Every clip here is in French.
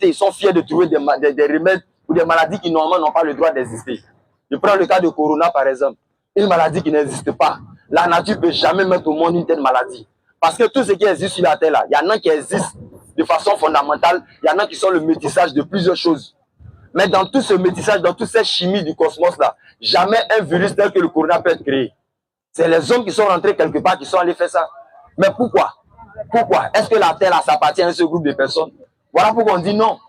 Ils sont fiers de trouver des remèdes pour des maladies qui normalement n'ont pas le droit d'exister. Je prends le cas de Corona par exemple. Une maladie qui n'existe pas. La nature ne peut jamais mettre au monde une telle maladie. Parce que tout ce qui existe sur la terre là, il y en a qui existent de façon fondamentale, il y en a qui sont le métissage de plusieurs choses. Mais dans tout ce métissage, dans toute cette chimie du cosmos là, jamais un virus tel que le corona peut être créé. C'est les hommes qui sont rentrés quelque part qui sont allés faire ça. Mais pourquoi? Pourquoi? Est-ce que la terre là s'appartient à ce groupe de personnes? Voilà pourquoi on dit non.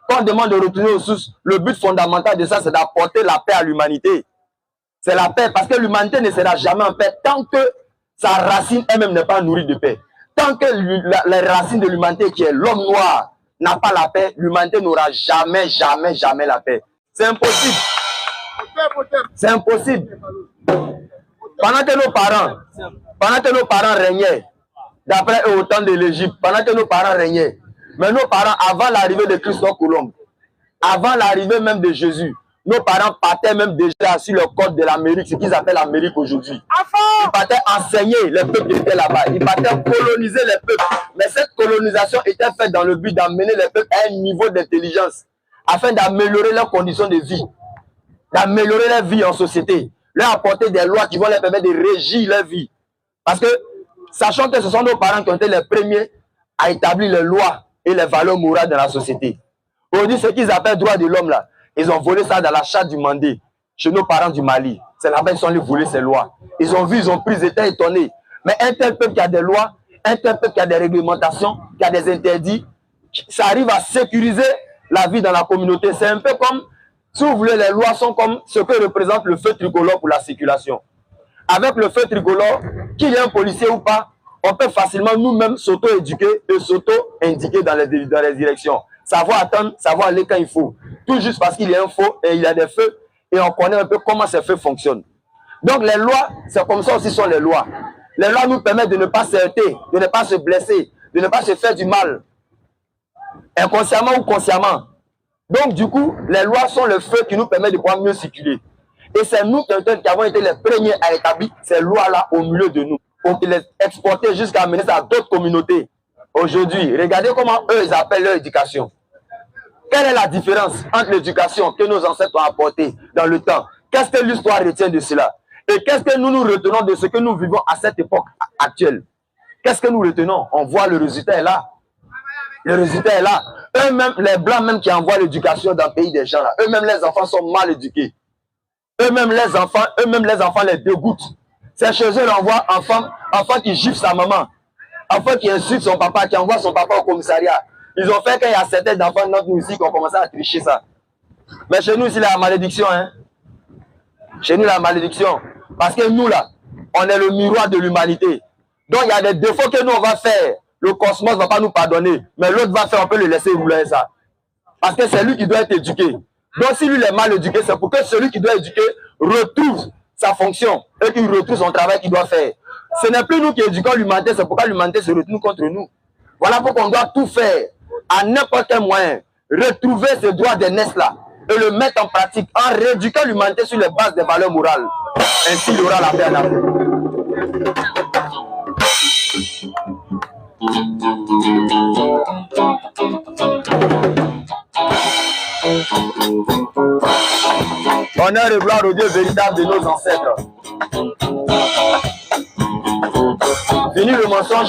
Quand on demande de retourner aux sources, le but fondamental de ça, c'est d'apporter la paix à l'humanité. C'est la paix, parce que l'humanité ne sera jamais en paix tant que sa racine elle-même n'est pas nourrie de paix. Tant que la racine de l'humanité, qui est l'homme noir, n'a pas la paix, l'humanité n'aura jamais, jamais, jamais la paix. C'est impossible. C'est impossible. Pendant que nos parents régnaient, d'après eux au temps de l'Égypte, pendant que nos parents régnaient, mais nos parents, avant l'arrivée de Christophe Colomb, avant l'arrivée même de Jésus, nos parents partaient même déjà sur le côte de l'Amérique, ce qu'ils appellent l'Amérique aujourd'hui. Ils partaient enseigner les peuples qui étaient là-bas. Ils partaient coloniser les peuples. Mais cette colonisation était faite dans le but d'amener les peuples à un niveau d'intelligence, afin d'améliorer leurs conditions de vie, d'améliorer leur vie en société, leur apporter des lois qui vont leur permettre de régir leur vie. Parce que, sachant que ce sont nos parents qui ont été les premiers à établir les lois et les valeurs morales dans la société. Aujourd'hui, ce qu'ils appellent droit de l'homme là, ils ont volé ça dans la charte du Mandé, chez nos parents du Mali. C'est là-bas qu'ils sont allés voler ces lois. Ils ont vu, ils ont pris, ils étaient étonnés. Mais un tel peuple qui a des lois, un tel peuple qui a des réglementations, qui a des interdits, ça arrive à sécuriser la vie dans la communauté. C'est un peu comme, si vous voulez, les lois sont comme ce que représente le feu tricolore pour la circulation. Avec le feu tricolore, qu'il y ait un policier ou pas, on peut facilement nous-mêmes s'auto-éduquer et s'auto-indiquer dans les directions. Savoir attendre, savoir aller quand il faut. Tout juste parce qu'il y a un feu et il y a des feux et on connaît un peu comment ces feux fonctionnent. Donc les lois, c'est comme ça aussi sont les lois. Les lois nous permettent de ne pas s'arrêter, de ne pas se blesser, de ne pas se faire du mal, inconsciemment ou consciemment. Donc du coup, les lois sont le feu qui nous permet de pouvoir mieux circuler. Et c'est nous qui avons été les premiers à établir ces lois-là au milieu de nous, pour les exporter jusqu'à amener ça à d'autres communautés. Aujourd'hui, regardez comment eux, ils appellent leur éducation. Quelle est la différence entre l'éducation que nos ancêtres ont apportée dans le temps? Qu'est-ce que l'histoire retient de cela? Et qu'est-ce que nous nous retenons de ce que nous vivons à cette époque actuelle? Qu'est-ce que nous retenons? On voit le résultat est là. Le résultat est là. Eux-mêmes, les Blancs même qui envoient l'éducation dans le pays des gens, eux-mêmes les enfants sont mal éduqués. Eux-mêmes les enfants les dégoûtent. C'est chez eux, on voit enfant qui gifle sa maman. Enfant qui insulte son papa, qui envoie son papa au commissariat. Ils ont fait qu'il y a certains enfants de nous ici qui ont commencé à tricher ça. Mais chez nous, ici, la malédiction. Hein? Chez nous, la malédiction. Parce que nous, là, on est le miroir de l'humanité. Donc, il y a des défauts que nous, on va faire. Le cosmos ne va pas nous pardonner. Mais l'autre va faire, on peut le laisser rouler ça. Parce que c'est lui qui doit être éduqué. Donc, si lui, il est mal éduqué, c'est pour que celui qui doit éduquer retrouve sa fonction et qu'il retrouve son travail qu'il doit faire. Ce n'est plus nous qui éduquons l'humanité, c'est pourquoi l'humanité se retourne contre nous. Voilà pourquoi on doit tout faire, à n'importe quel moyen, retrouver ce droit d'aînesse là et le mettre en pratique en rééduquant l'humanité sur les bases des valeurs morales. Ainsi, il y aura la paix en Afrique. Honneur et gloire au Dieu véritable de nos ancêtres. Fini le mensonge.